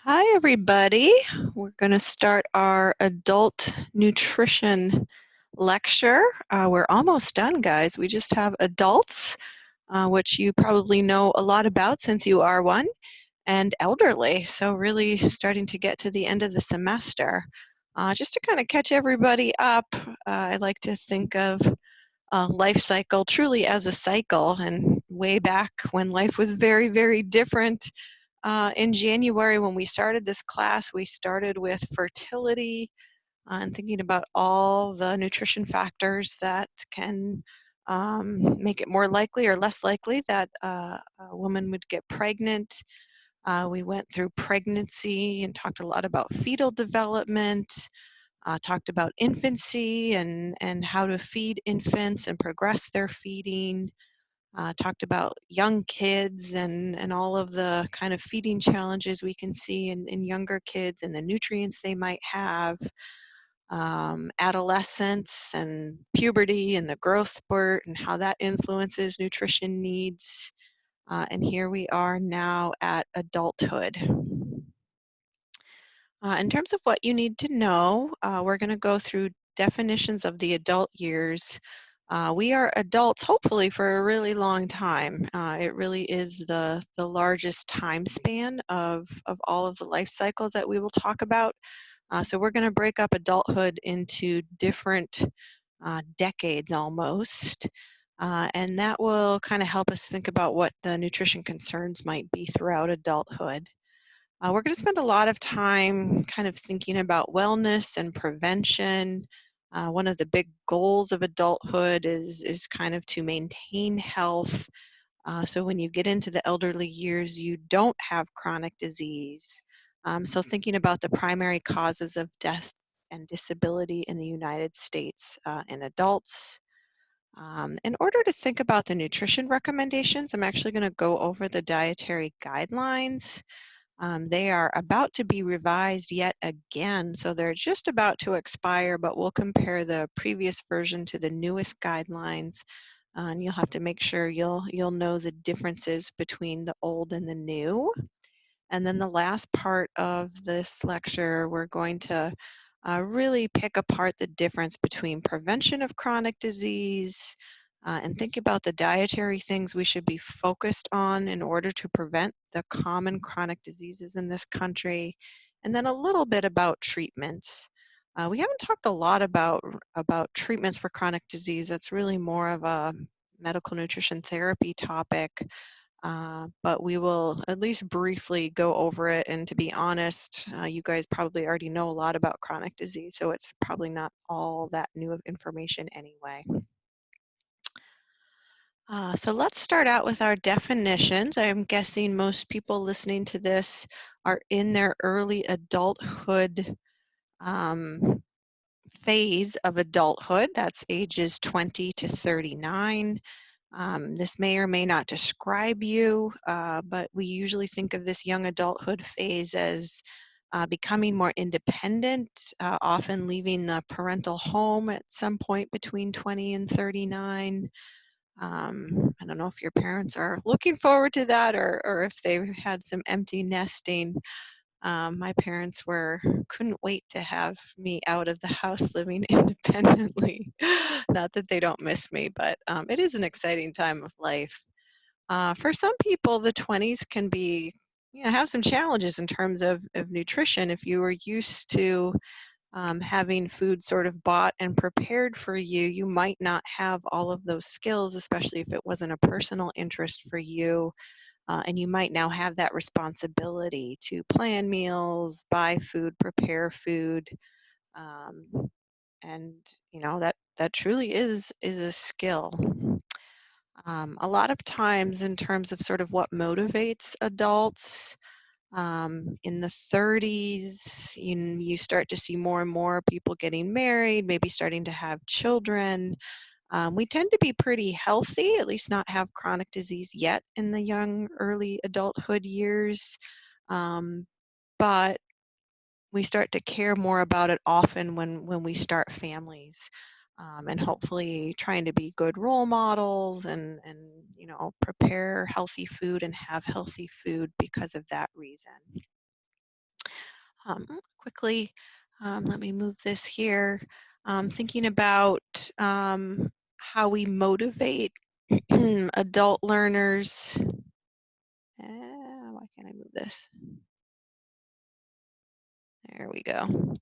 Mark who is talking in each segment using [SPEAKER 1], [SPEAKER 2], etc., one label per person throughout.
[SPEAKER 1] Hi, everybody. We're going to start our adult nutrition lecture. We're almost done, guys. We just have adults, which you probably know a lot about since you are one, and elderly. So really starting to get to the end of the semester. Just to kind of catch everybody up, I like to think of life cycle truly as a cycle. And way back when life was very, very different, in January, when we started this class, we started with fertility and thinking about all the nutrition factors that can make it more likely or less likely that a woman would get pregnant. We went through pregnancy and talked a lot about fetal development, talked about infancy and how to feed infants and progress their feeding. Talked about young kids and all of the kind of feeding challenges we can see in younger kids and the nutrients they might have, adolescence and puberty and the growth spurt and how that influences nutrition needs. And here we are now at adulthood. In terms of what you need to know, we're going to go through definitions of the adult years. We are adults, hopefully, for a really long time. It really is the largest time span of all of the life cycles that we will talk about. So we're going to break up adulthood into different decades almost. And that will kind of help us think about what the nutrition concerns might be throughout adulthood. We're going to spend a lot of time kind of thinking about wellness and prevention. One of the big goals of adulthood is kind of to maintain health. So when you get into the elderly years, you don't have chronic disease. So thinking about the primary causes of death and disability in the United States in adults. In order to think about the nutrition recommendations, I'm actually going to go over the dietary guidelines. They are about to be revised yet again, so they're just about to expire, but we'll compare the previous version to the newest guidelines, and you'll have to make sure you'll know the differences between the old and the new. And then the last part of this lecture, we're going to really pick apart the difference between prevention of chronic disease, and think about the dietary things we should be focused on in order to prevent the common chronic diseases in this country, and then a little bit about treatments. We haven't talked a lot about treatments for chronic disease. That's really more of a medical nutrition therapy topic, but we will at least briefly go over it. And to be honest, you guys probably already know a lot about chronic disease, so it's probably not all that new of information anyway. So let's start out with our definitions. I'm guessing most people listening to this are in their early adulthood phase of adulthood. That's ages 20 to 39. This may or may not describe you, but we usually think of this young adulthood phase as becoming more independent, often leaving the parental home at some point between 20 and 39. I don't know if your parents are looking forward to that, or if they've had some empty nesting. My parents couldn't wait to have me out of the house living independently. Not that they don't miss me, but it is an exciting time of life. For some people, the 20s can be, have some challenges in terms of nutrition. If you were used to having food sort of bought and prepared for you, you might not have all of those skills, especially if it wasn't a personal interest for you. And you might now have that responsibility to plan meals, buy food, prepare food. Um, and that truly is a skill. A lot of times in terms of sort of what motivates adults, in the 30s, you start to see more and more people getting married, maybe starting to have children. We tend to be pretty healthy, at least not have chronic disease yet in the young, early adulthood years. But we start to care more about it often when we start families. And hopefully trying to be good role models and prepare healthy food and have healthy food because of that reason. Quickly, let me move this here. Thinking about how we motivate adult learners. Why can't I move this? There we go.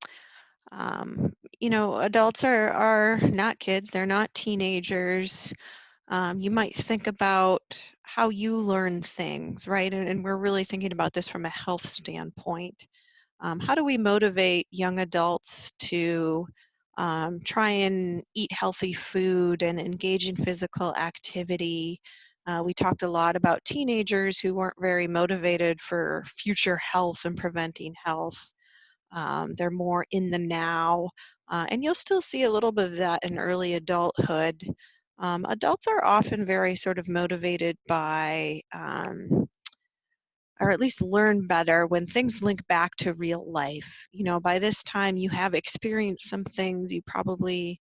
[SPEAKER 1] Um, Adults are not kids, they're not teenagers. You might think about how you learn things, right? And we're really thinking about this from a health standpoint. How do we motivate young adults to try and eat healthy food and engage in physical activity? We talked a lot about teenagers who weren't very motivated for future health and preventing health. They're more in the now, and you'll still see a little bit of that in early adulthood. Adults are often very sort of motivated by or at least learn better when things link back to real life. By this time you have experienced some things. You probably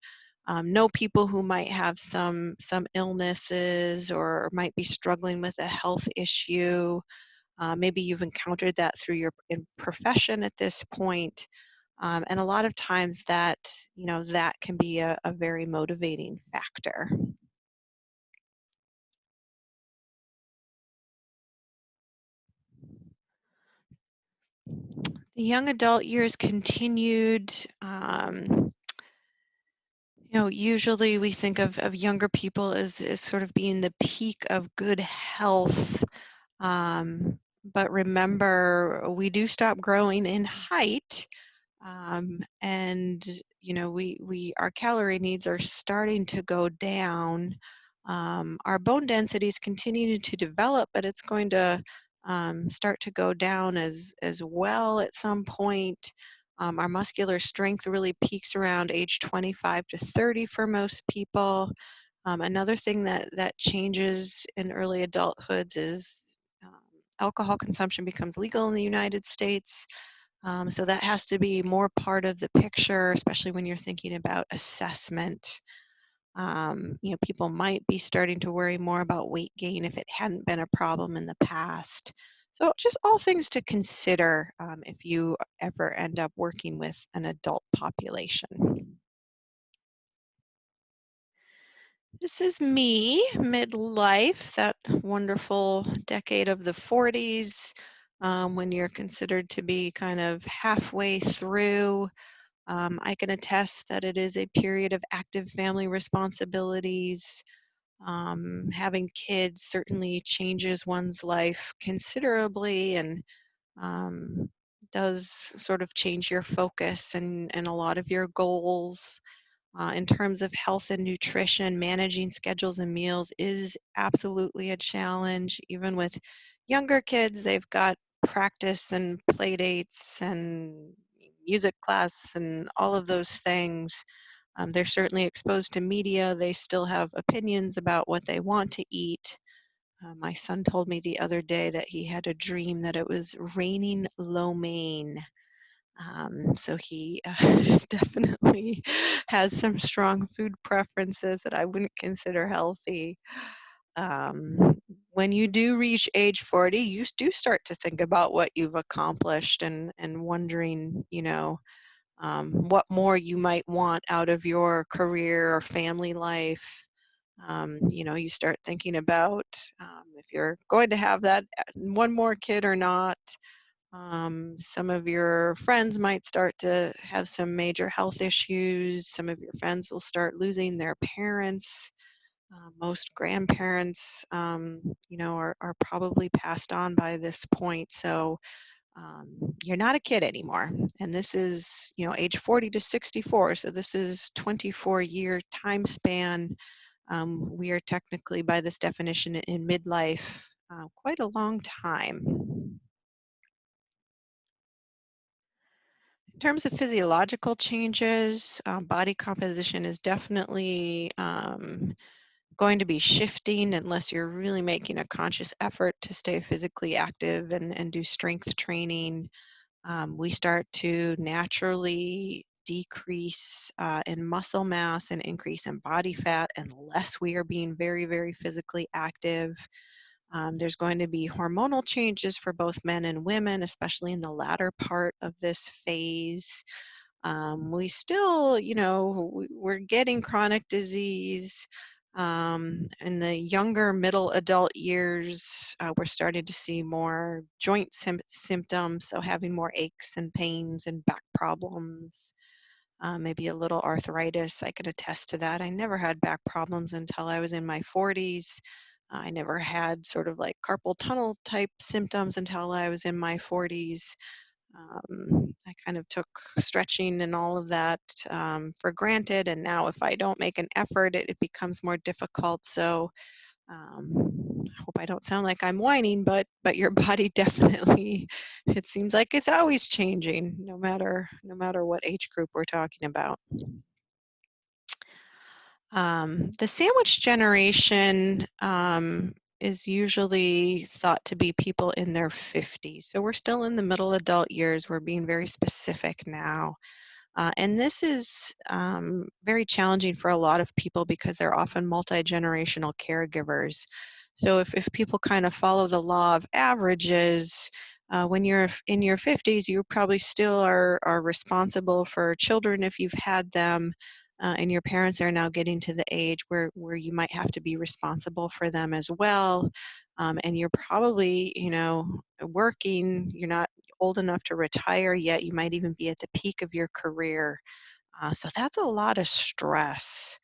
[SPEAKER 1] know people who might have some illnesses or might be struggling with a health issue. Maybe you've encountered that through your profession at this point. And a lot of times that can be a very motivating factor. The young adult years continued. Usually we think of younger people as sort of being the peak of good health. But remember, we do stop growing in height. And we our calorie needs are starting to go down. Our bone densities continue to develop, but it's going to start to go down as well at some point. Our muscular strength really peaks around age 25 to 30 for most people. Another thing that changes in early adulthood is um, alcohol consumption becomes legal in the United States. So that has to be more part of the picture, especially when you're thinking about assessment. People might be starting to worry more about weight gain if it hadn't been a problem in the past. So just all things to consider if you ever end up working with an adult population. This is me, midlife, that wonderful decade of the 40s, when you're considered to be kind of halfway through. I can attest that it is a period of active family responsibilities. Having kids certainly changes one's life considerably and um, does sort of change your focus and a lot of your goals. In terms of health and nutrition, managing schedules and meals is absolutely a challenge. Even with younger kids, they've got practice and play dates and music class and all of those things. They're certainly exposed to media. They still have opinions about what they want to eat. My son told me the other day that he had a dream that it was raining lo mein. So he definitely has some strong food preferences that I wouldn't consider healthy. When you do reach age 40, you do start to think about what you've accomplished and wondering, what more you might want out of your career or family life. You start thinking about if you're going to have that one more kid or not. Some of your friends might start to have some major health issues. Some of your friends will start losing their parents. Most grandparents, are probably passed on by this point. So you're not a kid anymore. And this is, age 40 to 64. So this is 24-year time span. We are technically, by this definition, in midlife, quite a long time. In terms of physiological changes, body composition is definitely going to be shifting unless you're really making a conscious effort to stay physically active and do strength training. We start to naturally decrease in muscle mass and increase in body fat unless we are being very, very physically active. There's going to be hormonal changes for both men and women, especially in the latter part of this phase. We still, we're getting chronic disease. In the younger middle adult years, we're starting to see more joint symptoms, so having more aches and pains and back problems, maybe a little arthritis. I can attest to that. I never had back problems until I was in my 40s. I never had sort of like carpal tunnel type symptoms until I was in my 40s. I kind of took stretching and all of that for granted, and now if I don't make an effort, it becomes more difficult. So I hope I don't sound like I'm whining, but your body definitely, it seems like it's always changing, no matter what age group we're talking about. The sandwich generation is usually thought to be people in their 50s. So we're still in the middle adult years. We're being very specific now. And this is very challenging for a lot of people because they're often multi-generational caregivers. So if people kind of follow the law of averages, when you're in your 50s, you probably still are responsible for children if you've had them, and your parents are now getting to the age where you might have to be responsible for them as well. And you're probably, working, you're not old enough to retire yet. You might even be at the peak of your career. So that's a lot of stress.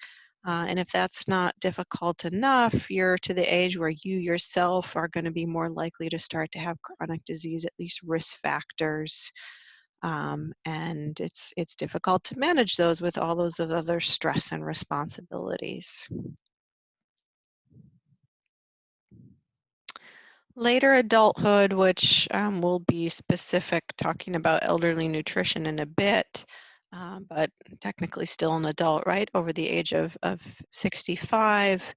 [SPEAKER 1] And if that's not difficult enough, you're to the age where you yourself are going to be more likely to start to have chronic disease, at least risk factors. And it's difficult to manage those with all those other stress and responsibilities. Later adulthood, which will be specific, talking about elderly nutrition in a bit, but technically still an adult, right? Over the age of 65.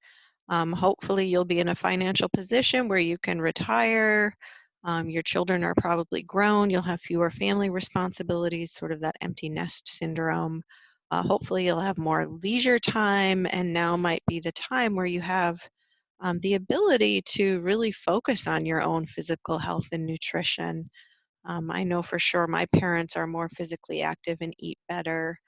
[SPEAKER 1] Hopefully, you'll be in a financial position where you can retire. Your children are probably grown. You'll have fewer family responsibilities, sort of that empty nest syndrome. Hopefully, you'll have more leisure time, and now might be the time where you have the ability to really focus on your own physical health and nutrition. I know for sure my parents are more physically active and eat better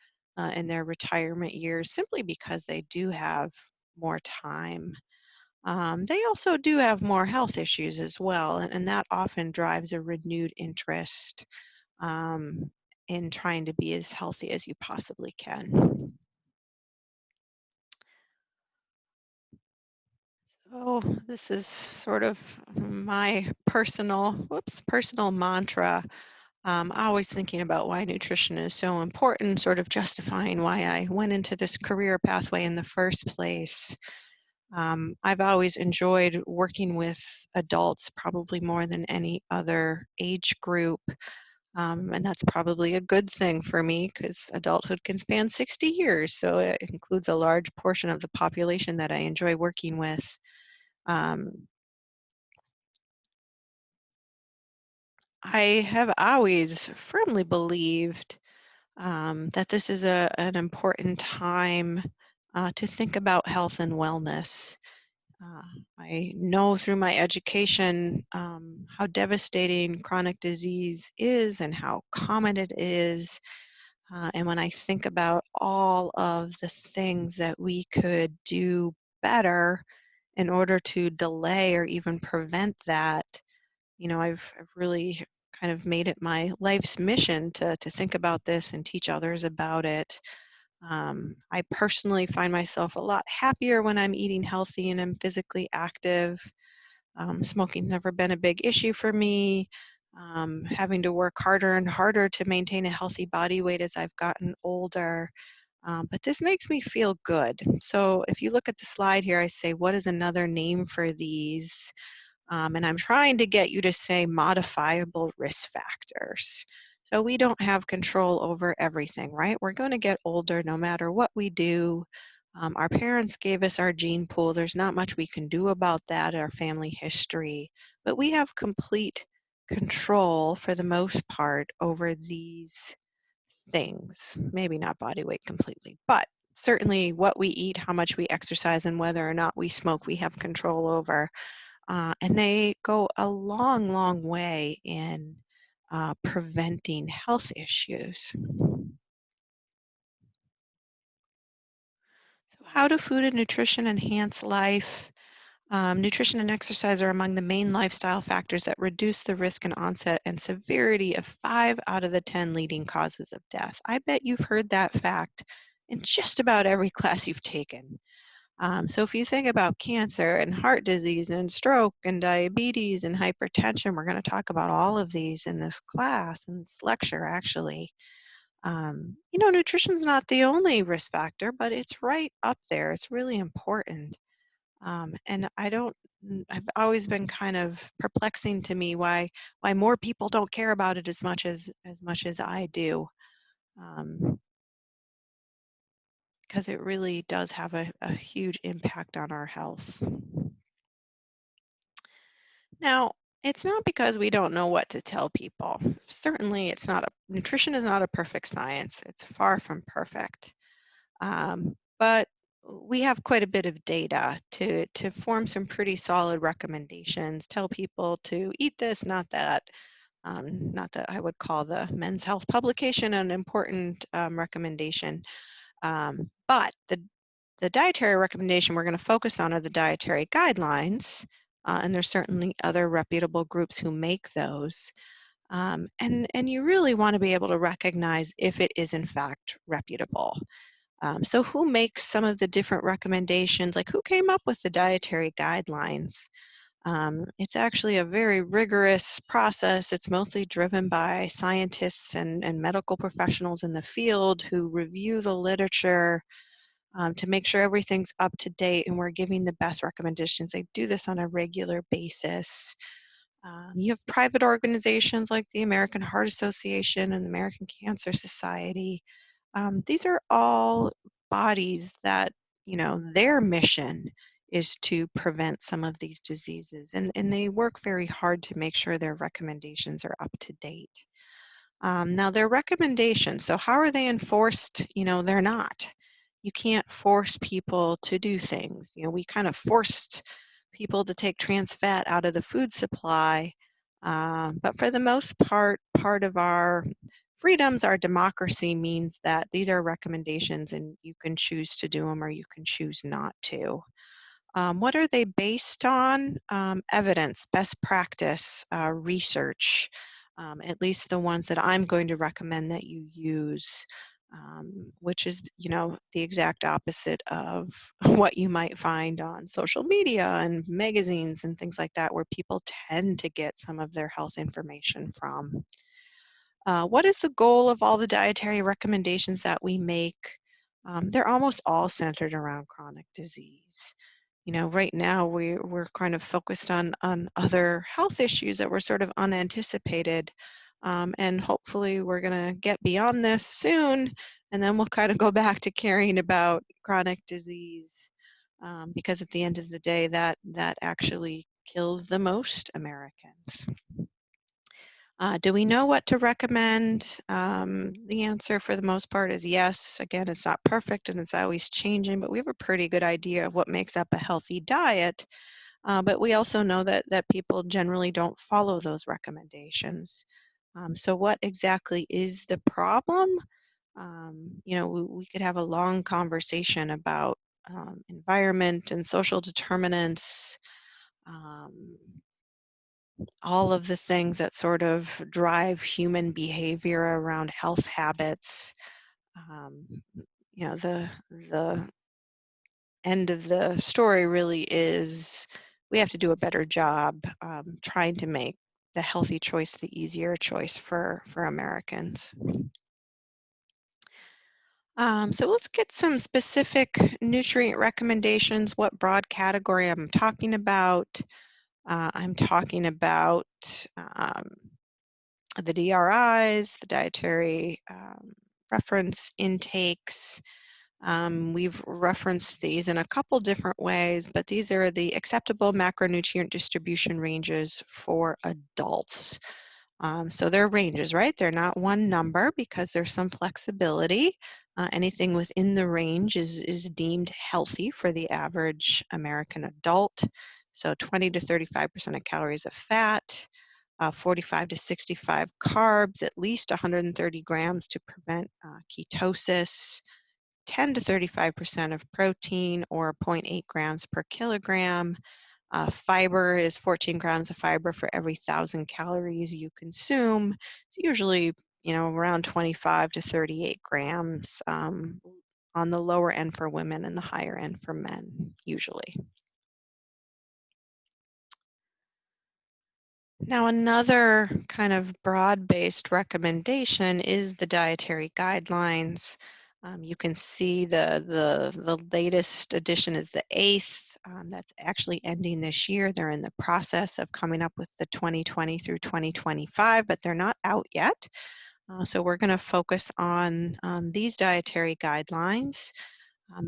[SPEAKER 1] in their retirement years simply because they do have more time. They also do have more health issues as well, and that often drives a renewed interest um, in trying to be as healthy as you possibly can. So this is sort of my personal mantra. Always thinking about why nutrition is so important, sort of justifying why I went into this career pathway in the first place. I've always enjoyed working with adults, probably more than any other age group. And that's probably a good thing for me because adulthood can span 60 years. So it includes a large portion of the population that I enjoy working with. Um, I have always firmly believed that this is an important time to think about health and wellness. Uh, I know through my education how devastating chronic disease is and how common it is. And when I think about all of the things that we could do better in order to delay or even prevent that, I've really kind of made it my life's mission to think about this and teach others about it. I personally find myself a lot happier when I'm eating healthy and I'm physically active. Smoking's never been a big issue for me. Having to work harder and harder to maintain a healthy body weight as I've gotten older. But this makes me feel good. So if you look at the slide here, I say, what is another name for these? And I'm trying to get you to say modifiable risk factors. So we don't have control over everything, right? We're going to get older no matter what we do. Our parents gave us our gene pool. There's not much we can do about that, our family history. But we have complete control for the most part over these things. Maybe not body weight completely, but certainly what we eat, how much we exercise, and whether or not we smoke, we have control over. and they go a long, long way in preventing health issues. So, how do food and nutrition enhance life? Nutrition and exercise are among the main lifestyle factors that reduce the risk and onset and severity of 5 out of the 10 leading causes of death. I bet you've heard that fact in just about every class you've taken. So if you think about cancer and heart disease and stroke and diabetes and hypertension, we're going to talk about all of these in this class, in this lecture, actually. Nutrition's not the only risk factor, but it's right up there. It's really important. And I've always been kind of perplexing to me why more people don't care about it as much as I do, because it really does have a huge impact on our health. Now, it's not because we don't know what to tell people. Certainly, nutrition is not a perfect science. It's far from perfect. But we have quite a bit of data to form some pretty solid recommendations. Tell people to eat this, not that. Not that I would call the Men's Health publication an important recommendation. But the dietary recommendation we're going to focus on are the dietary guidelines, and there's certainly other reputable groups who make those. And you really want to be able to recognize if it is in fact reputable. So who makes some of the different recommendations? Like who came up with the dietary guidelines? It's actually a very rigorous process. It's mostly driven by scientists and medical professionals in the field who review the literature to make sure everything's up to date and we're giving the best recommendations. They do this on a regular basis. You have private organizations like the American Heart Association and the American Cancer Society. These are all bodies that, their mission is to prevent some of these diseases, and they work very hard to make sure their recommendations are up to date. Now, their recommendations, so how are they enforced? They're not. You can't force people to do things. We kind of forced people to take trans fat out of the food supply. But for the most part of our freedoms, our democracy means that these are recommendations and you can choose to do them or you can choose not to. What are they based on? Evidence, best practice, research, at least the ones that I'm going to recommend that you use, which is, the exact opposite of what you might find on social media and magazines and things like that, where people tend to get some of their health information from. What is the goal of all the dietary recommendations that we make? They're almost all centered around chronic disease. Right now we're kind of focused on other health issues that were sort of unanticipated. And hopefully we're going to get beyond this soon, and then we'll kind of go back to caring about chronic disease, because at the end of the day, that actually kills the most Americans. Do we know what to recommend? The answer for the most part is yes. Again, it's not perfect and it's always changing, but we have a pretty good idea of what makes up a healthy diet. But we also know that people generally don't follow those recommendations. So what exactly is the problem? We could have a long conversation about environment and social determinants, um, all of the things that sort of drive human behavior around health habits. Um, the end of the story really is we have to do a better job trying to make the healthy choice the easier choice for Americans. So let's get some specific nutrient recommendations, what broad category I'm talking about. I'm talking about the DRIs, the dietary reference intakes. We've referenced these in a couple different ways, but these are the acceptable macronutrient distribution ranges for adults. So they're ranges, right? They're not one number because there's some flexibility. Anything within the range is deemed healthy for the average American adult. So 20 to 35% of calories of fat, 45 to 65 carbs, at least 130 grams to prevent ketosis, 10 to 35% of protein or zero point 0.8 grams per kilogram. Fiber is 14 grams of fiber for every 1,000 calories you consume. It's usually, around 25 to 38 grams on the lower end for women and the higher end for men, usually. Now, another kind of broad-based recommendation is the Dietary Guidelines. You can see the latest edition is the 8th. That's actually ending this year. They're in the process of coming up with the 2020 through 2025, but they're not out yet. So we're going to focus on these dietary guidelines.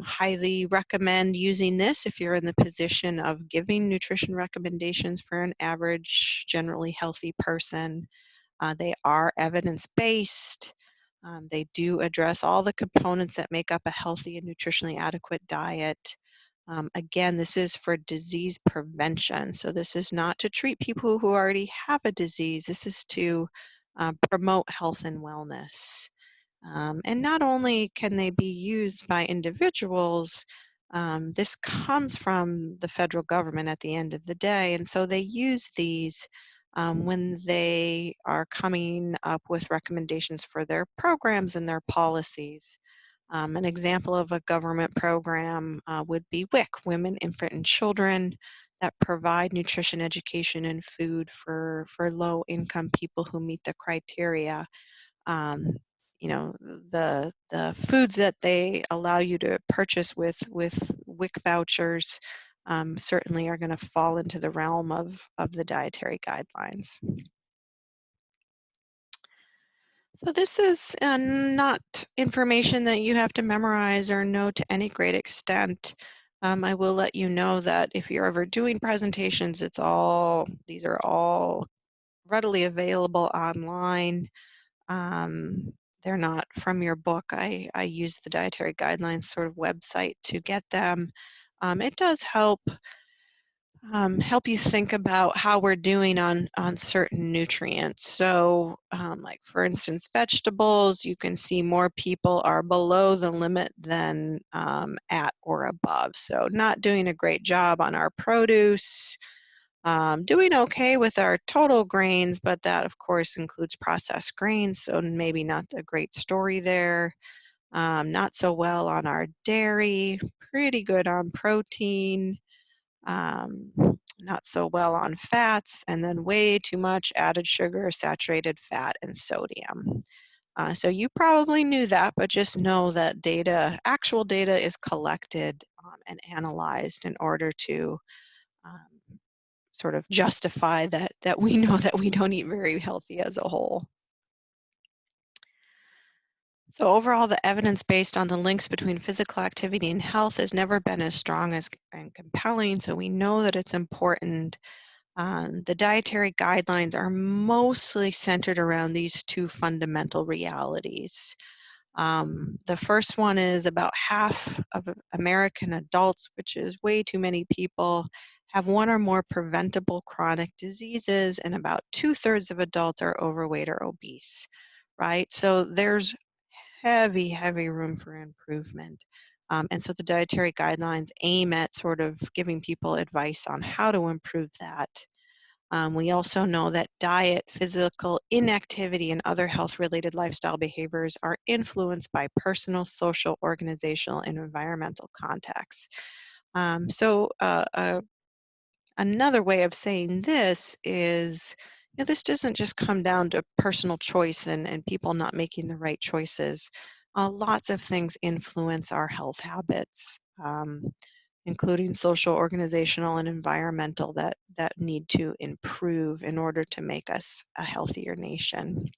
[SPEAKER 1] Highly recommend using this if you're in the position of giving nutrition recommendations for an average, generally healthy person. They are evidence-based. They do address all the components that make up a healthy and nutritionally adequate diet. Again, this is for disease prevention. So this is not to treat people who already have a disease. This is to promote health and wellness. And not only can they be used by individuals, this comes from the federal government at the end of the day. And so they use these when they are coming up with recommendations for their programs and their policies. An example of a government program would be WIC, Women, Infant, and Children, that provide nutrition education and food for low-income people who meet the criteria. Um, the foods that they allow you to purchase with WIC vouchers certainly are going to fall into the realm of the dietary guidelines. So this is not information that you have to memorize or know to any great extent. I will let you know that if you're ever doing presentations, these are all readily available online. They're not from your book. I use the Dietary Guidelines sort of website to get them. It does help you think about how we're doing on certain nutrients. So like for instance, vegetables, you can see more people are below the limit than at or above. So not doing a great job on our produce. Doing okay with our total grains, but that of course includes processed grains, so maybe not a great story there. Not so well on our dairy, pretty good on protein, not so well on fats, and then way too much added sugar, saturated fat, and sodium. So you probably knew that, but just know that actual data is collected and analyzed in order to sort of justify that we know that we don't eat very healthy as a whole. So overall, the evidence based on the links between physical activity and health has never been as strong and compelling, so we know that it's important. The dietary guidelines are mostly centered around these two fundamental realities. The first one is about half of American adults, which is way too many people, have one or more preventable chronic diseases, and about 2/3 of adults are overweight or obese, right? So there's heavy room for improvement. And so the dietary guidelines aim at sort of giving people advice on how to improve that. We also know that diet, physical inactivity, and other health-related lifestyle behaviors are influenced by personal, social, organizational, and environmental contexts. Another way of saying this is, this doesn't just come down to personal choice and people not making the right choices. Lots of things influence our health habits. Including social, organizational, and environmental that need to improve in order to make us a healthier nation.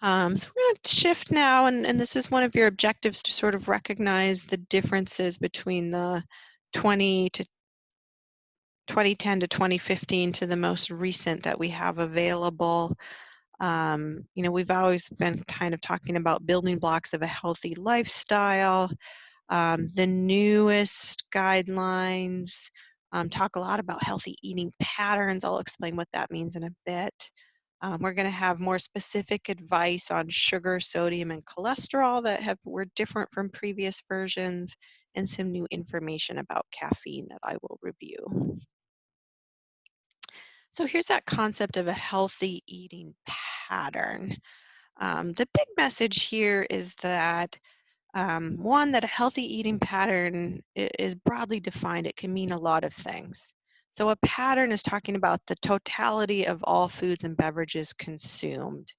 [SPEAKER 1] So we're going to shift now, and this is one of your objectives, to sort of recognize the differences between the 2010 to 2015 to the most recent that we have available. We've always been kind of talking about building blocks of a healthy lifestyle. The newest guidelines talk a lot about healthy eating patterns. I'll explain what that means in a bit. We're going to have more specific advice on sugar, sodium, and cholesterol that were different from previous versions, and some new information about caffeine that I will review. So here's that concept of a healthy eating pattern. The big message here is that one, that a healthy eating pattern is broadly defined. It can mean a lot of things. So a pattern is talking about the totality of all foods and beverages consumed.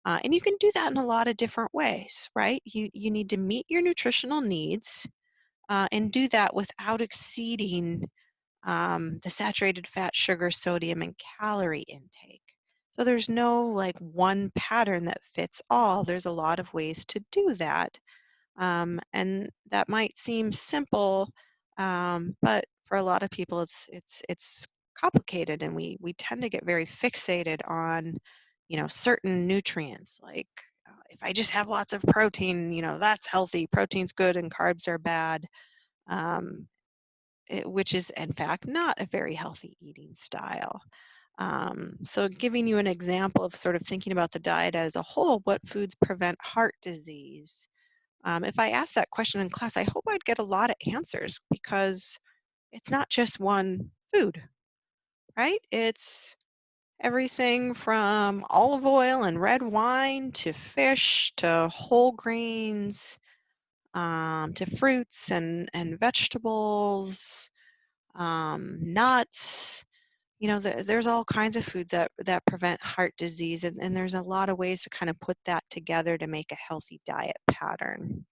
[SPEAKER 1] And you can do that in a lot of different ways, right? You need to meet your nutritional needs and do that without exceeding the saturated fat, sugar, sodium, and calorie intake. So there's no like one pattern that fits all. There's a lot of ways to do that. And that might seem simple, but for a lot of people, it's complicated, and we tend to get very fixated on, certain nutrients. Like if I just have lots of protein, that's healthy. Protein's good, and carbs are bad. Um, which is in fact not a very healthy eating style. So giving you an example of sort of thinking about the diet as a whole, what foods prevent heart disease? If I asked that question in class, I hope I'd get a lot of answers, because it's not just one food, right? It's everything from olive oil and red wine to fish to whole grains, to fruits and vegetables, nuts. There's all kinds of foods that prevent heart disease, and there's a lot of ways to kind of put that together to make a healthy diet pattern.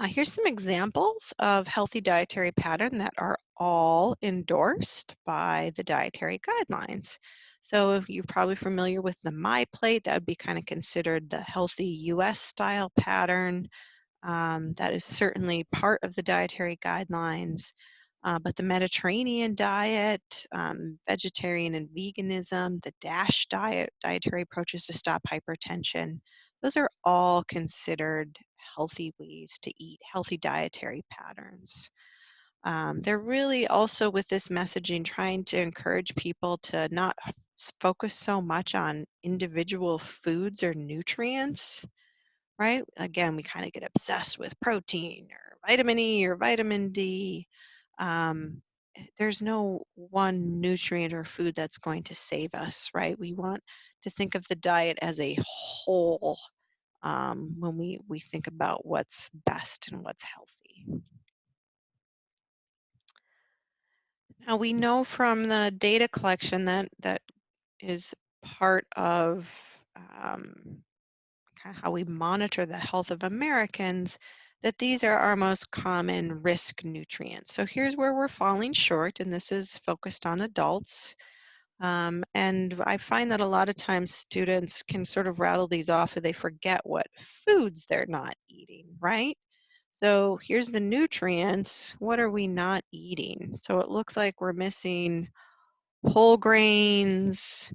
[SPEAKER 1] Here's some examples of healthy dietary pattern that are all endorsed by the Dietary Guidelines. So if you're probably familiar with the My Plate, that would be kind of considered the healthy US style pattern. That is certainly part of the Dietary Guidelines. But the Mediterranean diet, vegetarian and veganism, the DASH diet, dietary approaches to stop hypertension, those are all considered healthy ways to eat, healthy dietary patterns. They're really also, with this messaging, trying to encourage people to not focus so much on individual foods or nutrients, right? Again, we kind of get obsessed with protein or vitamin E or vitamin D. Um, there's no one nutrient or food that's going to save us, right? We want to think of the diet as a whole when we think about what's best and what's healthy. Now we know from the data collection that is part of kind of how we monitor the health of Americans, that these are our most common risk nutrients. So here's where we're falling short, and this is focused on adults. And I find that a lot of times students can sort of rattle these off and they forget what foods they're not eating, right? So here's the nutrients. What are we not eating? So it looks like we're missing whole grains,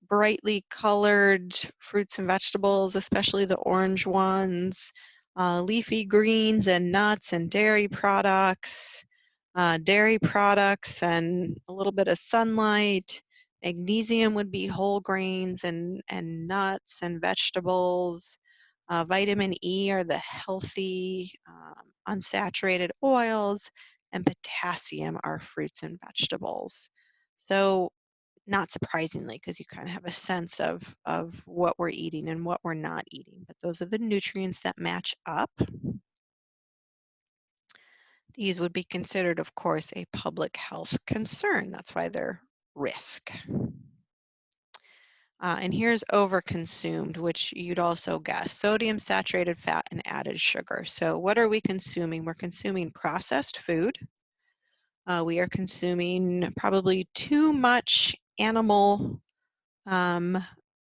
[SPEAKER 1] brightly colored fruits and vegetables, especially the orange ones, leafy greens and nuts and dairy products and a little bit of sunlight. Magnesium would be whole grains and nuts and vegetables. Vitamin E are the healthy, unsaturated oils, and potassium are fruits and vegetables. So not surprisingly, because you kind of have a sense of what we're eating and what we're not eating. But those are the nutrients that match up. These would be considered, of course, a public health concern. That's why they're risk. And here's overconsumed, which you'd also guess. Sodium, saturated fat, and added sugar. So what are we consuming? We're consuming processed food. We are consuming probably too much animal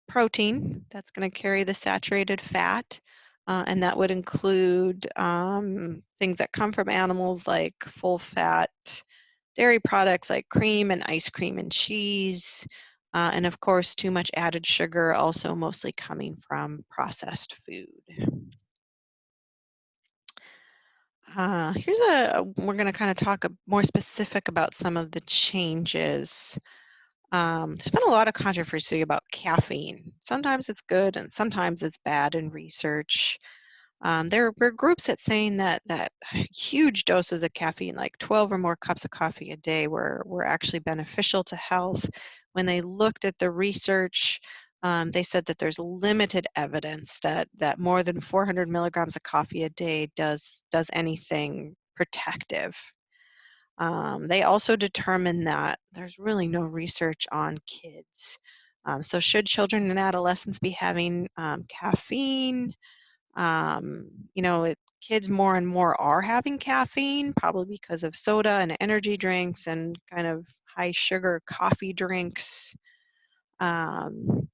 [SPEAKER 1] protein that's going to carry the saturated fat, and that would include things that come from animals like full fat dairy products like cream and ice cream and cheese, and of course too much added sugar, also mostly coming from processed food. We're going to kind of talk more specific about some of the changes. There's been a lot of controversy about caffeine. Sometimes it's good and sometimes it's bad in research. There were groups that saying that huge doses of caffeine, like 12 or more cups of coffee a day, were actually beneficial to health. When they looked at the research, they said that there's limited evidence that more than 400 milligrams of coffee a day does anything protective. They also determined that there's really no research on kids. So should children and adolescents be having caffeine? Kids more and more are having caffeine, probably because of soda and energy drinks and kind of high sugar coffee drinks. Um,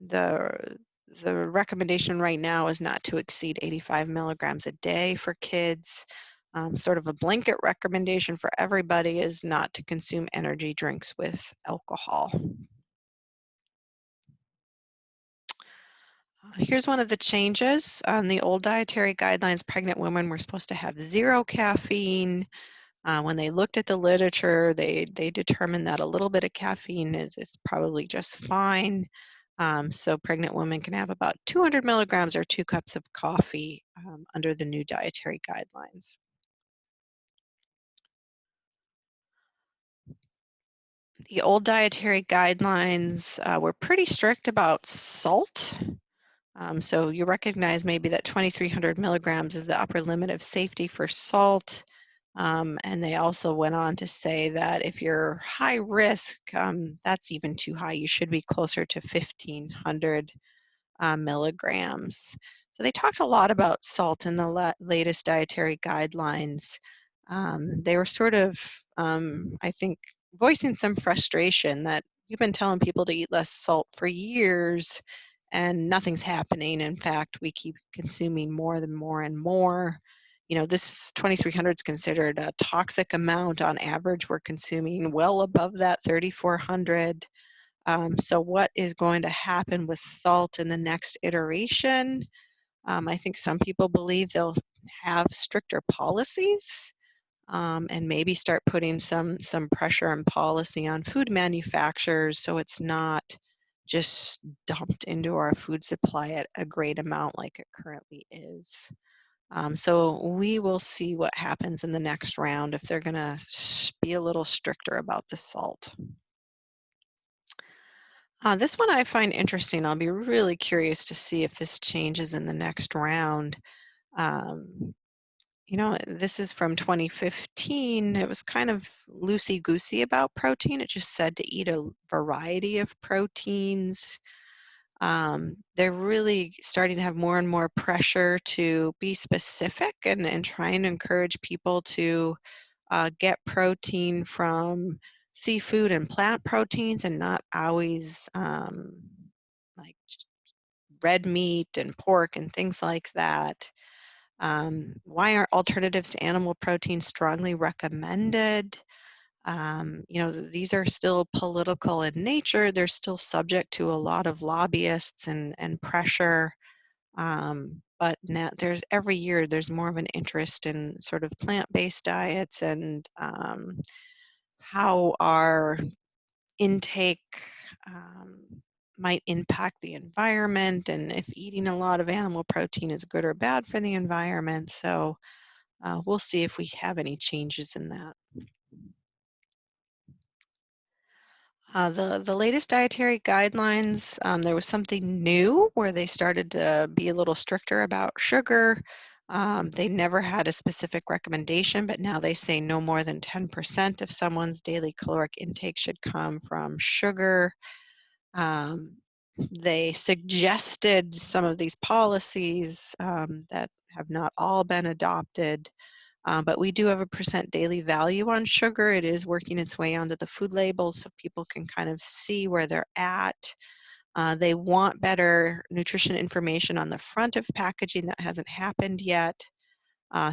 [SPEAKER 1] the the recommendation right now is not to exceed 85 milligrams a day for kids. Sort of a blanket recommendation for everybody is not to consume energy drinks with alcohol. Here's one of the changes. On the old dietary guidelines, pregnant women were supposed to have zero caffeine. When they looked at the literature, they determined that a little bit of caffeine is probably just fine. So pregnant women can have about 200 milligrams or 2 cups of coffee under the new dietary guidelines. The old dietary guidelines were pretty strict about salt. So you recognize maybe that 2,300 milligrams is the upper limit of safety for salt. And they also went on to say that if you're high risk, that's even too high. You should be closer to 1,500 milligrams. So they talked a lot about salt in the latest dietary guidelines. They were sort of, I think, voicing some frustration that you've been telling people to eat less salt for years and nothing's happening. In fact, we keep consuming more and more and more. This 2,300 is considered a toxic amount. On average, we're consuming well above that 3,400. So what is going to happen with salt in the next iteration? I think some people believe they'll have stricter policies and maybe start putting some pressure and policy on food manufacturers so it's not just dumped into our food supply at a great amount like it currently is. So we will see what happens in the next round if they're going to be a little stricter about the salt. This one I find interesting. I'll be really curious to see if this changes in the next round. Um, this is from 2015. It was kind of loosey-goosey about protein. It just said to eat a variety of proteins. They're really starting to have more and more pressure to be specific and trying to encourage people to get protein from seafood and plant proteins and not always like red meat and pork and things like that. Why aren't alternatives to animal protein strongly recommended? These are still political in nature. They're still subject to a lot of lobbyists and pressure. But now every year there's more of an interest in sort of plant-based diets and how our intake um, might impact the environment and if eating a lot of animal protein is good or bad for the environment. So we'll see if we have any changes in that. The latest dietary guidelines, there was something new where they started to be a little stricter about sugar. They never had a specific recommendation, but now they say no more than 10% of someone's daily caloric intake should come from sugar. They suggested some of these policies that have not all been adopted. But we do have a percent daily value on sugar. It is working its way onto the food labels so people can kind of see where they're at. They want better nutrition information on the front of packaging. That hasn't happened yet.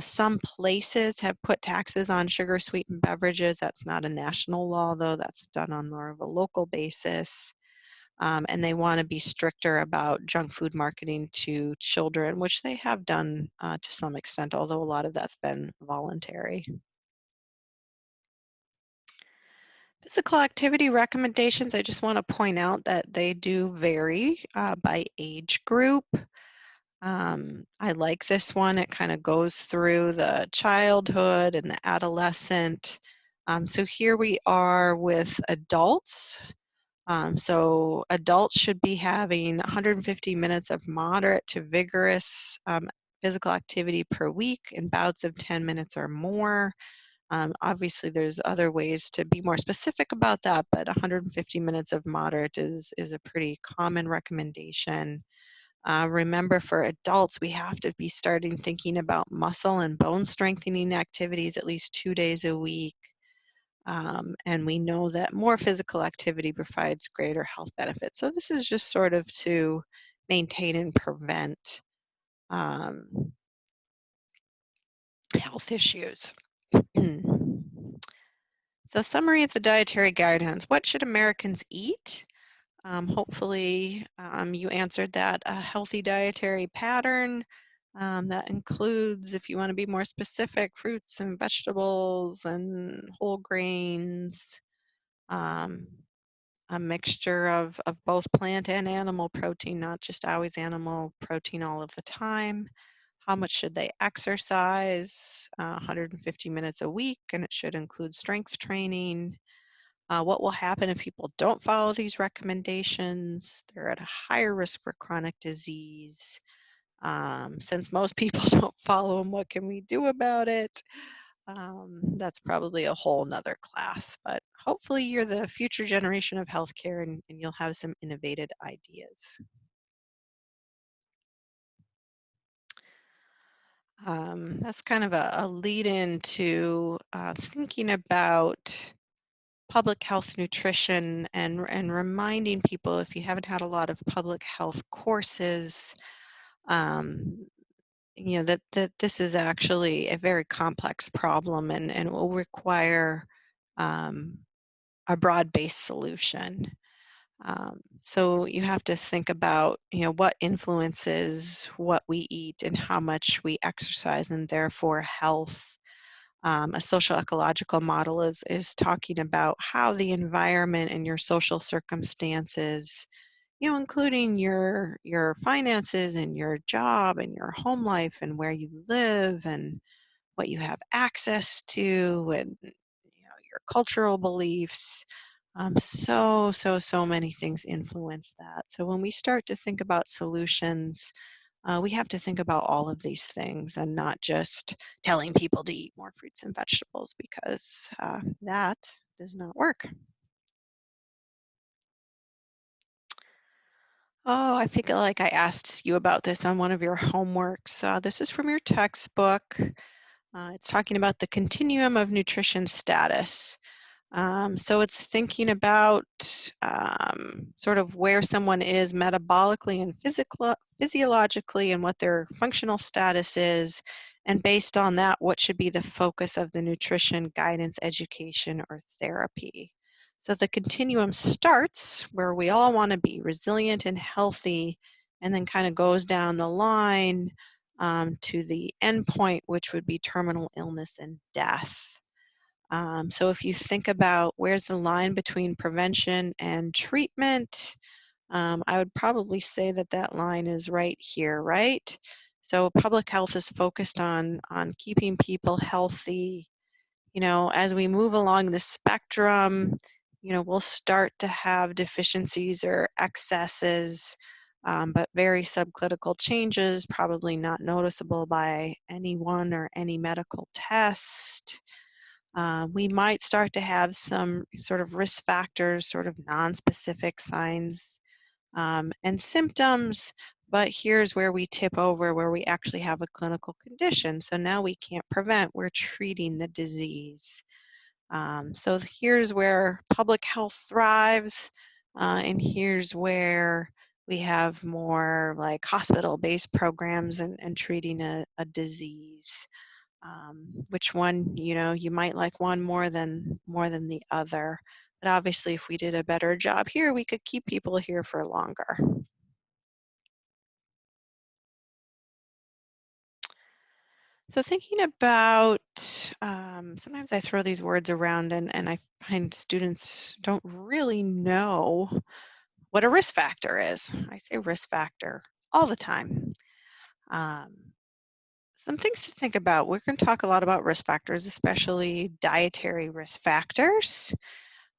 [SPEAKER 1] Some places have put taxes on sugar sweetened beverages. That's not a national law though. That's done on more of a local basis. and they want to be stricter about junk food marketing to children, which they have done to some extent, although a lot of that's been voluntary. Physical activity recommendations, I just want to point out that they do vary by age group. I like this one. It kind of goes through the childhood and the adolescent. So here we are with adults. So adults should be having 150 minutes of moderate to vigorous physical activity per week in bouts of 10 minutes or more. Obviously, there's other ways to be more specific about that, but 150 minutes of moderate is a pretty common recommendation. Remember, for adults, we have to be starting thinking about muscle and bone strengthening activities at least 2 days a week. And we know that more physical activity provides greater health benefits. So this is just sort of to maintain and prevent health issues. So summary of the dietary guidelines. What should Americans eat? Hopefully you answered that. A healthy dietary pattern that includes, if you want to be more specific, fruits and vegetables and whole grains, a mixture of both plant and animal protein, not just always animal protein all of the time. How much should they exercise? 150 minutes a week, and it should include strength training. What will happen if people don't follow these recommendations? They're at a higher risk for chronic disease. Since most people don't follow them, what can we do about it? That's probably a whole nother class, but hopefully you're the future generation of healthcare and you'll have some innovative ideas. That's kind of a lead into thinking about public health nutrition and reminding people, if you haven't had a lot of public health courses, um, that this is actually a very complex problem and will require um, a broad-based solution. So you have to think about, what influences what we eat and how much we exercise, and therefore health. A social ecological model is talking about how the environment and your social circumstances, including your finances and your job and your home life and where you live and what you have access to and your cultural beliefs. So many things influence that. So when we start to think about solutions, we have to think about all of these things and not just telling people to eat more fruits and vegetables, because that does not work. Oh, I feel like I asked you about this on one of your homeworks. This is from your textbook. It's talking about the continuum of nutrition status. So it's thinking about sort of where someone is metabolically and physiologically and what their functional status is. And based on that, what should be the focus of the nutrition guidance, education, or therapy? So the continuum starts where we all want to be resilient and healthy, and then kind of goes down the line to the end point, which would be terminal illness and death. So if you think about where's the line between prevention and treatment, I would probably say that that line is right here, right? So public health is focused on keeping people healthy. As we move along the spectrum, we'll start to have deficiencies or excesses, but very subclinical changes, probably not noticeable by anyone or any medical test. We might start to have some sort of risk factors, sort of non-specific signs and symptoms, but here's where we tip over, where we actually have a clinical condition. So now we can't prevent, we're treating the disease. So here's where public health thrives, and here's where we have more like hospital-based programs and treating a disease. Which one, you might like one more than the other. But obviously, if we did a better job here, we could keep people here for longer. So thinking about, sometimes I throw these words around and I find students don't really know what a risk factor is. I say risk factor all the time. Um, some things to think about. We're going to talk a lot about risk factors, especially dietary risk factors.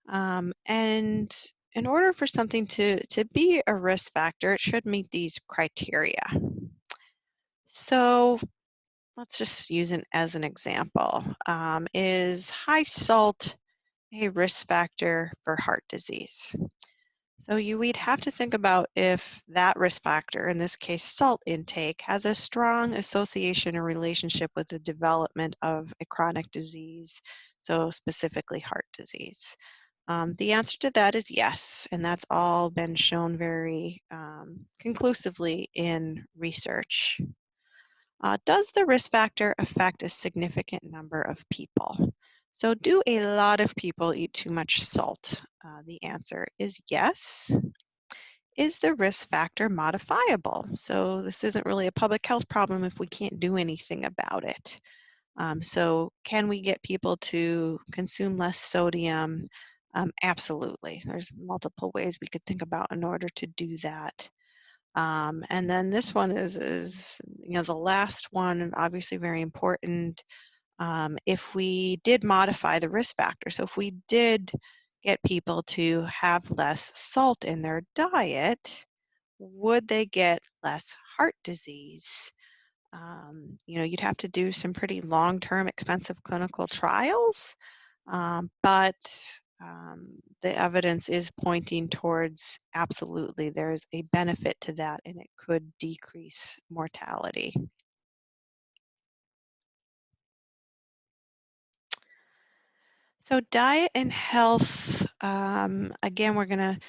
[SPEAKER 1] And in order for something to be a risk factor, it should meet these criteria. So let's just use it as an example. Is high salt a risk factor for heart disease? So we'd have to think about if that risk factor, in this case salt intake, has a strong association or relationship with the development of a chronic disease, so specifically heart disease. The answer to that is yes, and that's all been shown very conclusively in research. Does the risk factor affect a significant number of people? So do a lot of people eat too much salt? The answer is yes. Is the risk factor modifiable? So this isn't really a public health problem if we can't do anything about it. So can we get people to consume less sodium? Absolutely. There's multiple ways we could think about in order to do that. And then this one is the last one, and obviously very important. If we did modify the risk factor, so if we did get people to have less salt in their diet, would they get less heart disease? You'd have to do some pretty long-term, expensive clinical trials, but the evidence is pointing towards absolutely there's a benefit to that, and it could decrease mortality. So diet and health, again, we're going to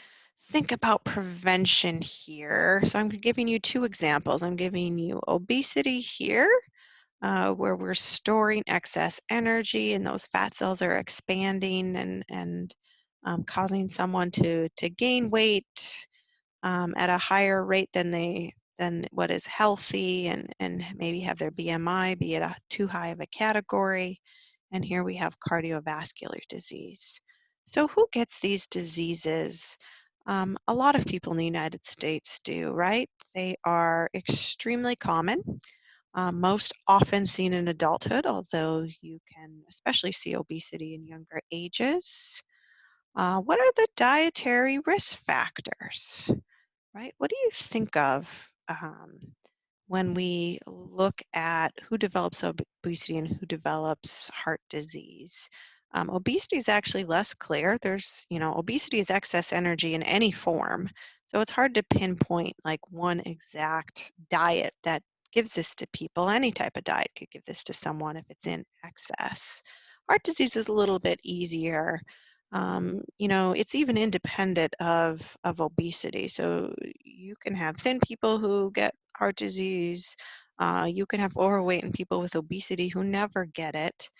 [SPEAKER 1] think about prevention here. So I'm giving you two examples. I'm giving you obesity here, where we're storing excess energy and those fat cells are expanding and causing someone to gain weight at a higher rate than what is healthy and maybe have their BMI be at a too high of a category. And here we have cardiovascular disease. So who gets these diseases? A lot of people in the United States do, right? They are extremely common, most often seen in adulthood, although you can especially see obesity in younger ages. What are the dietary risk factors? Right? What do you think of when we look at who develops obesity and who develops heart disease? Obesity is actually less clear. Obesity is excess energy in any form. So it's hard to pinpoint like one exact diet that gives this to people. Any type of diet could give this to someone if it's in excess. Heart disease is a little bit easier. It's even independent of obesity. So you can have thin people who get heart disease. You can have overweight and people with obesity who never get it.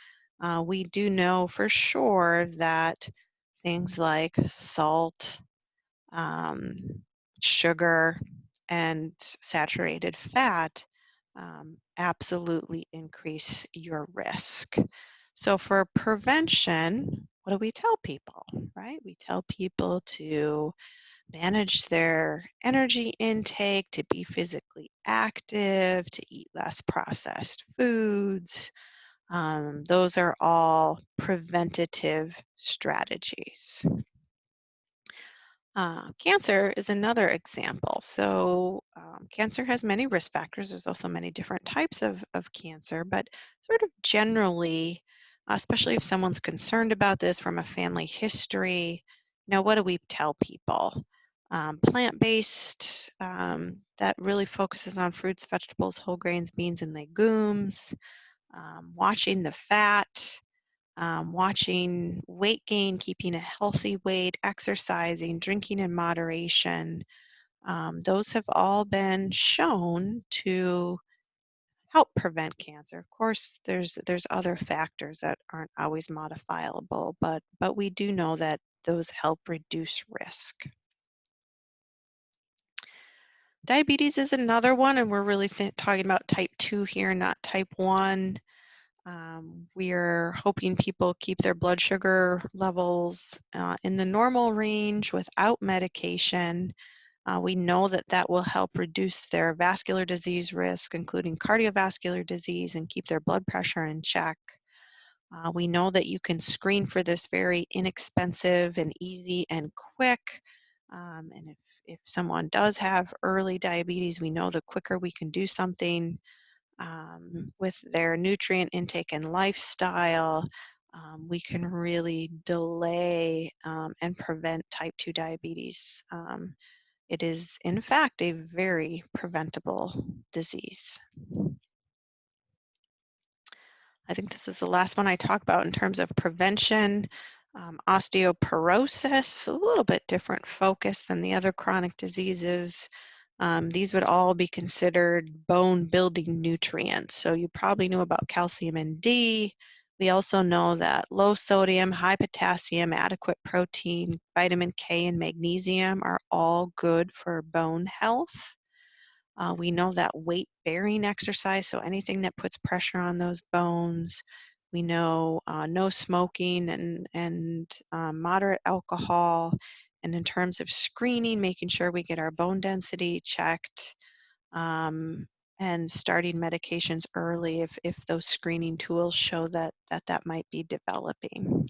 [SPEAKER 1] We do know for sure that things like salt, um, sugar, and saturated fat absolutely increase your risk. So for prevention, what do we tell people, right? We tell people to manage their energy intake, to be physically active, to eat less processed foods. Those are all preventative strategies. Cancer is another example. So cancer has many risk factors. There's also many different types of cancer, but sort of generally, especially if someone's concerned about this from a family history, what do we tell people? Plant-based, that really focuses on fruits, vegetables, whole grains, beans, and legumes. Watching the fat, watching weight gain, keeping a healthy weight, exercising, drinking in moderation. Those have all been shown to help prevent cancer. Of course, there's other factors that aren't always modifiable, but we do know that those help reduce risk. Diabetes is another one, and we're really talking about type 2 here, not type 1. We're hoping people keep their blood sugar levels in the normal range without medication. We know that that will help reduce their vascular disease risk, including cardiovascular disease, and keep their blood pressure in check. We know that you can screen for this very inexpensive and easy and quick. And if someone does have early diabetes, we know the quicker we can do something with their nutrient intake and lifestyle, we can really delay and prevent type 2 diabetes. It is, in fact, a very preventable disease. I think this is the last one I talk about in terms of prevention. Osteoporosis, a little bit different focus than the other chronic diseases. These would all be considered bone building nutrients. So you probably knew about calcium and D. We also know that low sodium, high potassium, adequate protein, vitamin K, and magnesium are all good for bone health. We know that weight-bearing exercise, so anything that puts pressure on those bones. We know no smoking and moderate alcohol. And in terms of screening, making sure we get our bone density checked and starting medications early if those screening tools show that might be developing.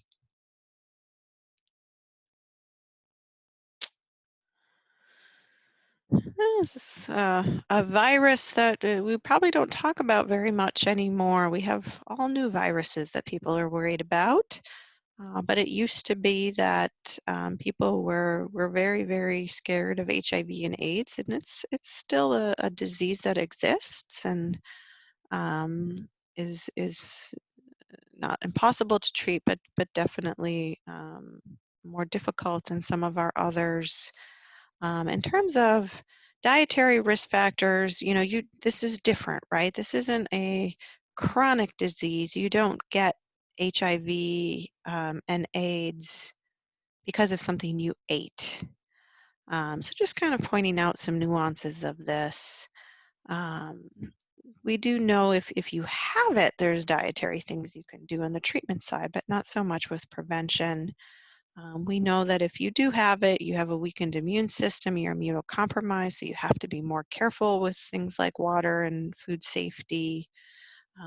[SPEAKER 1] This is a virus that we probably don't talk about very much anymore. We have all new viruses that people are worried about, but it used to be that people were very, very scared of HIV and AIDS, and it's still a disease that exists and is not impossible to treat, but definitely more difficult than some of our others. In terms of dietary risk factors, this is different, right? This isn't a chronic disease. You don't get HIV and AIDS because of something you ate. So just kind of pointing out some nuances of this. We do know if you have it, there's dietary things you can do on the treatment side, but not so much with prevention. We know that if you do have it, you have a weakened immune system, you're immunocompromised, so you have to be more careful with things like water and food safety.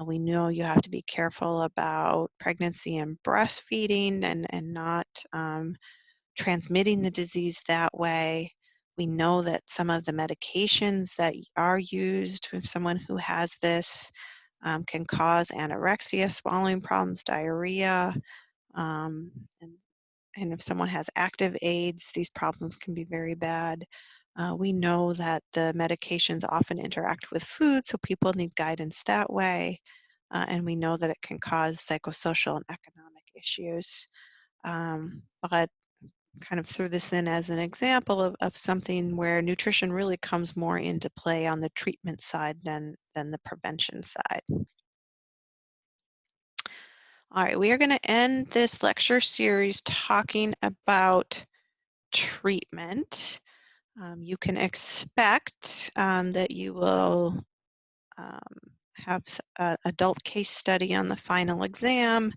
[SPEAKER 1] We know you have to be careful about pregnancy and breastfeeding and not transmitting the disease that way. We know that some of the medications that are used with someone who has this can cause anorexia, swallowing problems, diarrhea, um, and and if someone has active AIDS, these problems can be very bad. We know that the medications often interact with food, so people need guidance that way. And we know that it can cause psychosocial and economic issues. But kind of threw this in as an example of something where nutrition really comes more into play on the treatment side than the prevention side. All right, we are going to end this lecture series talking about treatment. You can expect that you will have an adult case study on the final exam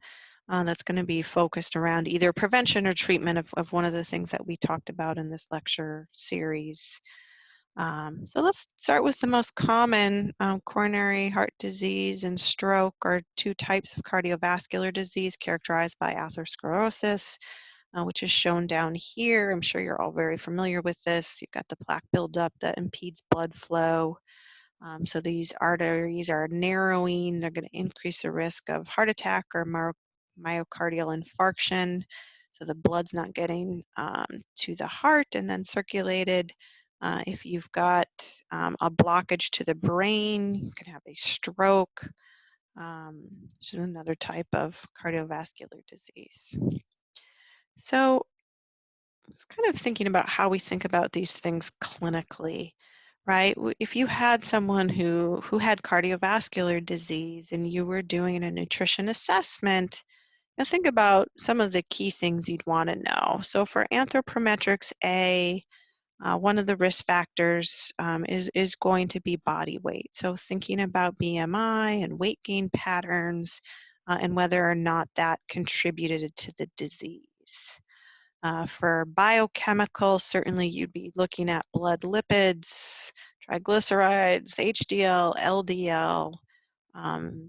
[SPEAKER 1] that's going to be focused around either prevention or treatment of one of the things that we talked about in this lecture series. So let's start with the most common. Coronary heart disease and stroke are two types of cardiovascular disease characterized by atherosclerosis, which is shown down here. I'm sure you're all very familiar with this. You've got the plaque buildup that impedes blood flow. So these arteries are narrowing. They're going to increase the risk of heart attack or myocardial infarction. So the blood's not getting to the heart and then circulated. If you've got a blockage to the brain, you can have a stroke, which is another type of cardiovascular disease. So I was kind of thinking about how we think about these things clinically, right? If you had someone who had cardiovascular disease and you were doing a nutrition assessment, Now think about some of the key things you'd want to know. So for anthropometrics A, one of the risk factors is going to be body weight. So thinking about BMI and weight gain patterns and whether or not that contributed to the disease. For biochemical, certainly you'd be looking at blood lipids, triglycerides, HDL, LDL.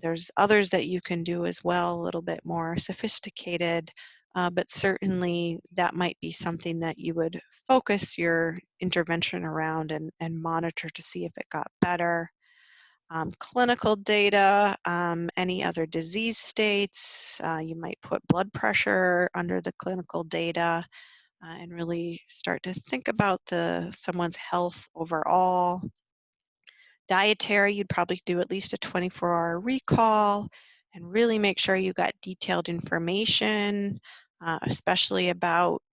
[SPEAKER 1] There's others that you can do as well, a little bit more sophisticated, but certainly that might be something that you would focus your intervention around and monitor to see if it got better. Clinical data, any other disease states, you might put blood pressure under the clinical data and really start to think about someone's health overall. Dietary, you'd probably do at least a 24-hour recall and really make sure you got detailed information, especially about,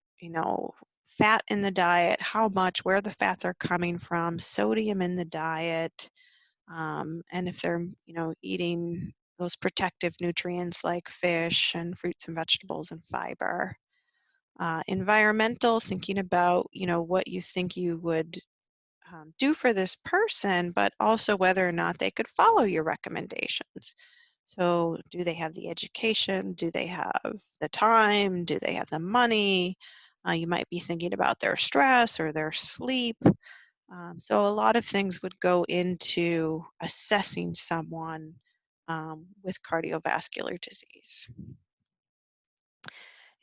[SPEAKER 1] fat in the diet, how much, where the fats are coming from, sodium in the diet, and if they're, eating those protective nutrients like fish and fruits and vegetables and fiber. Environmental, thinking about, what you think you would do for this person, but also whether or not they could follow your recommendations. So do they have the education? Do they have the time? Do they have the money? You might be thinking about their stress or their sleep. So a lot of things would go into assessing someone with cardiovascular disease.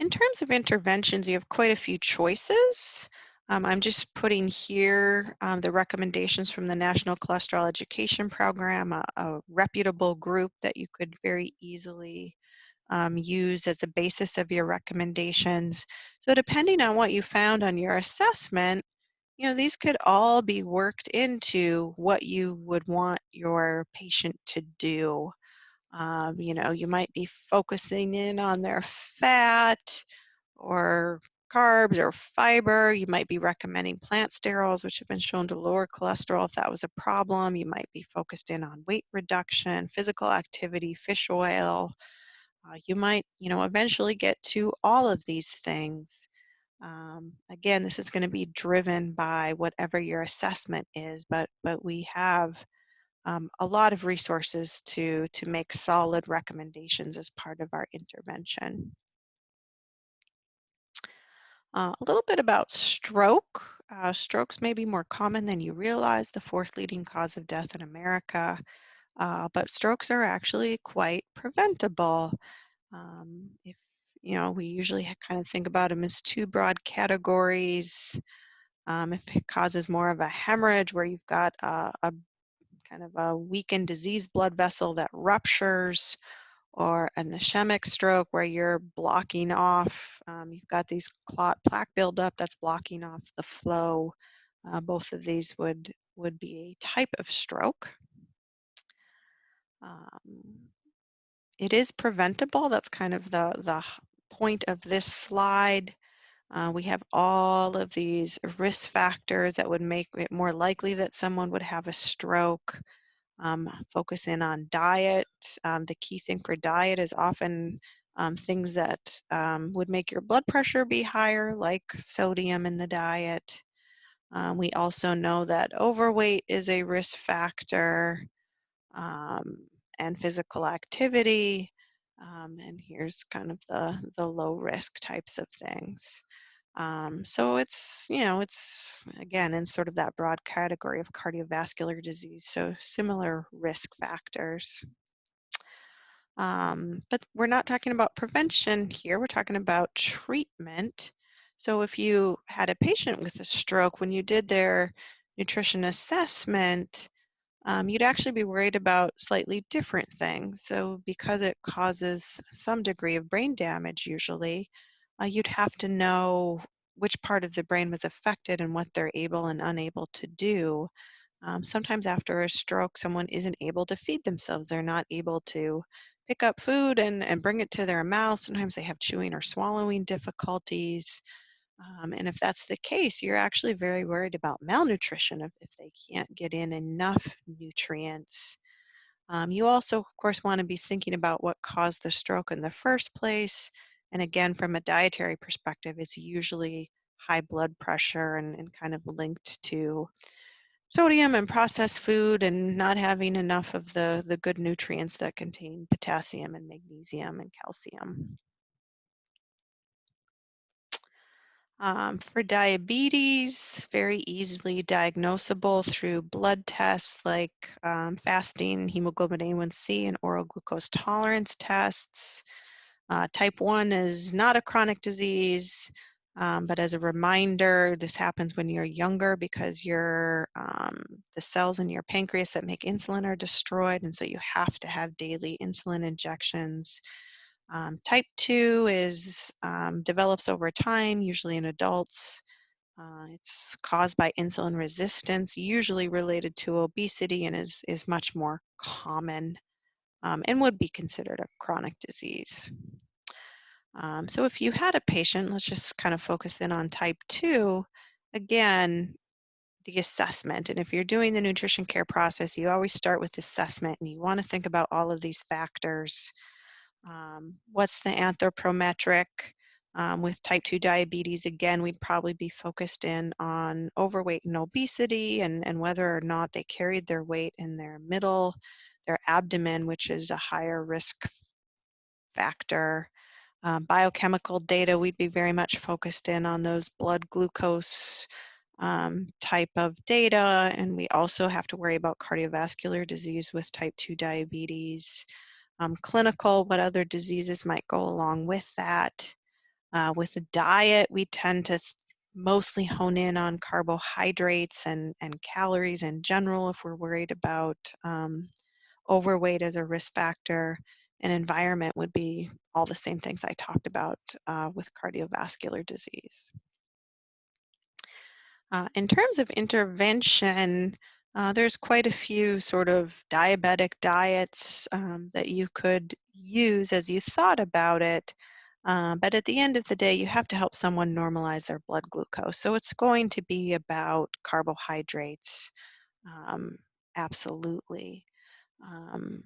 [SPEAKER 1] In terms of interventions, you have quite a few choices. I'm just putting here the recommendations from the National Cholesterol Education Program, a reputable group that you could very easily use as the basis of your recommendations. So depending on what you found on your assessment, these could all be worked into what you would want your patient to do. You might be focusing in on their fat or carbs or fiber. You might be recommending plant sterols, which have been shown to lower cholesterol if that was a problem. You might be focused in on weight reduction, physical activity, fish oil. You might, eventually get to all of these things. Again, this is going to be driven by whatever your assessment is, but we have a lot of resources to make solid recommendations as part of our intervention. A little bit about stroke. Strokes may be more common than you realize, the fourth leading cause of death in America, but strokes are actually quite preventable. If we usually kind of think about them as two broad categories. If it causes more of a hemorrhage where you've got a kind of a weakened diseased blood vessel that ruptures, or an ischemic stroke where you're blocking off, you've got these clot plaque buildup that's blocking off the flow. Both of these would be a type of stroke. It is preventable. That's kind of the point of this slide. We have all of these risk factors that would make it more likely that someone would have a stroke. Focus in on diet. The key thing for diet is often things that would make your blood pressure be higher, like sodium in the diet. We also know that overweight is a risk factor, and physical activity. And here's kind of the low risk types of things. So it's again in sort of that broad category of cardiovascular disease, so similar risk factors. But we're not talking about prevention here, we're talking about treatment. So if you had a patient with a stroke, when you did their nutrition assessment, you'd actually be worried about slightly different things. So because it causes some degree of brain damage usually, you'd have to know which part of the brain was affected and what they're able and unable to do. Sometimes after a stroke, someone isn't able to feed themselves. They're not able to pick up food and bring it to their mouth. Sometimes they have chewing or swallowing difficulties. And if that's the case, you're actually very worried about malnutrition if they can't get in enough nutrients. You also, of course, want to be thinking about what caused the stroke in the first place. And again, from a dietary perspective, it's usually high blood pressure and kind of linked to sodium and processed food and not having enough of the good nutrients that contain potassium and magnesium and calcium. For diabetes, very easily diagnosable through blood tests like fasting, hemoglobin A1C, and oral glucose tolerance tests. Type 1 is not a chronic disease, but as a reminder, this happens when you're younger because the cells in your pancreas that make insulin are destroyed, and so you have to have daily insulin injections. Type 2 develops over time, usually in adults. It's caused by insulin resistance, usually related to obesity, and is much more common and would be considered a chronic disease. So if you had a patient, let's just kind of focus in on type 2, again, the assessment. And if you're doing the nutrition care process, you always start with assessment, and you want to think about all of these factors. What's the anthropometric? With type 2 diabetes, again, we'd probably be focused in on overweight and obesity and whether or not they carried their weight in their abdomen, which is a higher risk factor. Biochemical data, we'd be very much focused in on those blood glucose type of data, and we also have to worry about cardiovascular disease with type 2 diabetes. Clinical, what other diseases might go along with that. With a diet, we tend to mostly hone in on carbohydrates and calories in general if we're worried about overweight as a risk factor. And environment would be all the same things I talked about with cardiovascular disease. In terms of intervention, there's quite a few sort of diabetic diets that you could use as you thought about it. But at the end of the day, you have to help someone normalize their blood glucose. So it's going to be about carbohydrates, um, absolutely. Um,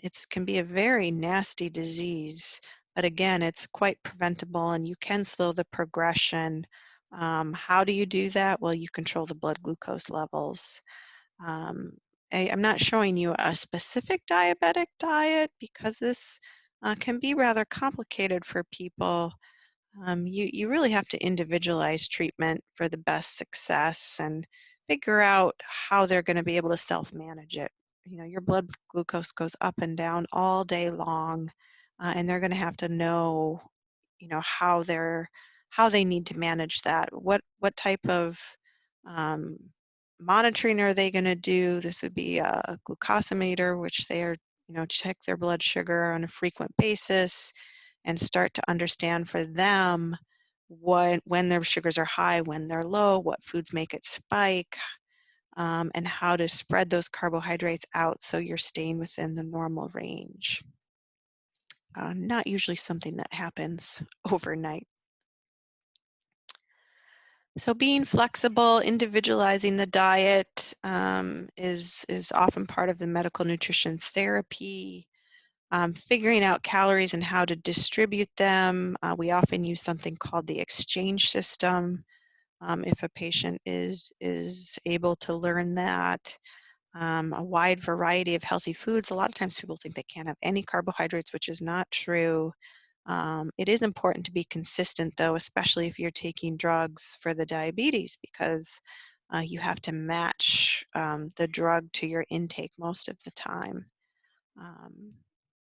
[SPEAKER 1] it can be a very nasty disease, but again, it's quite preventable and you can slow the progression. How do you do that? Well, you control the blood glucose levels. Um, I'm not showing you a specific diabetic diet because this can be rather complicated for people. You really have to individualize treatment for the best success and figure out how they're going to be able to self-manage it. You know, your blood glucose goes up and down all day long, and they're going to have to know, how they need to manage that. What type of um, monitoring are they going to do? This would be a glucosometer, which they are, check their blood sugar on a frequent basis and start to understand for them when their sugars are high, when they're low, what foods make it spike, and how to spread those carbohydrates out so you're staying within the normal range. Not usually something that happens overnight. So being flexible, individualizing the diet is often part of the medical nutrition therapy. Figuring out calories and how to distribute them. We often use something called the exchange system if a patient is able to learn that. A wide variety of healthy foods. A lot of times people think they can't have any carbohydrates, which is not true. It is important to be consistent though, especially if you're taking drugs for the diabetes because you have to match the drug to your intake most of the time. Um,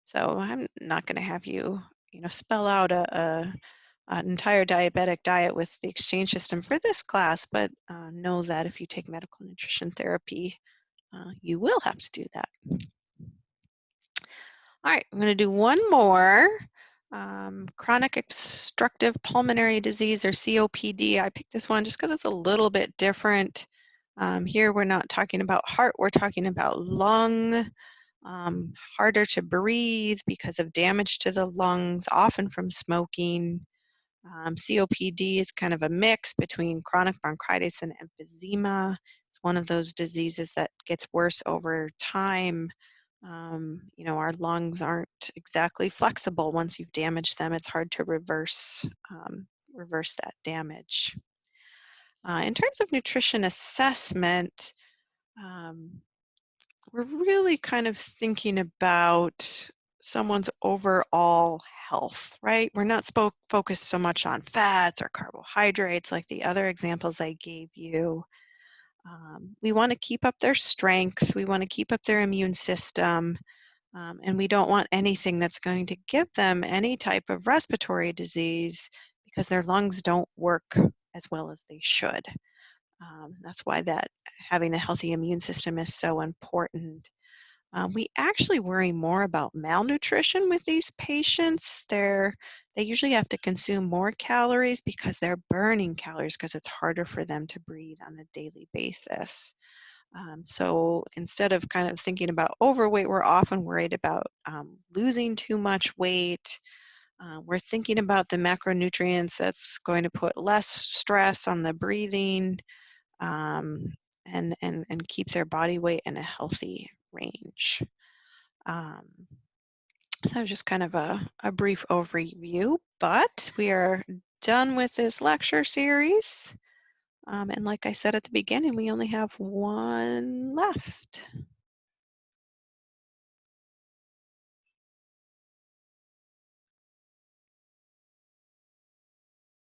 [SPEAKER 1] so I'm not going to have you, spell out an entire diabetic diet with the exchange system for this class, but know that if you take medical nutrition therapy, you will have to do that. All right, I'm going to do one more. Chronic obstructive pulmonary disease, or COPD. I picked this one just because it's a little bit different. Here we're not talking about heart, we're talking about lung. Harder to breathe because of damage to the lungs, often from smoking. COPD is kind of a mix between chronic bronchitis and emphysema. It's one of those diseases that gets worse over time. You know, our lungs aren't exactly flexible. Once you've damaged them, it's hard to reverse that damage. In terms of nutrition assessment, um, we're really kind of thinking about someone's overall health, right? We're not focused so much on fats or carbohydrates like the other examples I gave you. We want to keep up their strength. We want to keep up their immune system. And we don't want anything that's going to give them any type of respiratory disease because their lungs don't work as well as they should. That's why that having a healthy immune system is so important. We actually worry more about malnutrition with these patients. They usually have to consume more calories because they're burning calories because it's harder for them to breathe on a daily basis. So instead of kind of thinking about overweight, we're often worried about losing too much weight. We're thinking about the macronutrients that's going to put less stress on the breathing um, and keep their body weight in a healthy range. Um, so just kind of a brief overview, but we are done with this lecture series. And like I said at the beginning, we only have one left.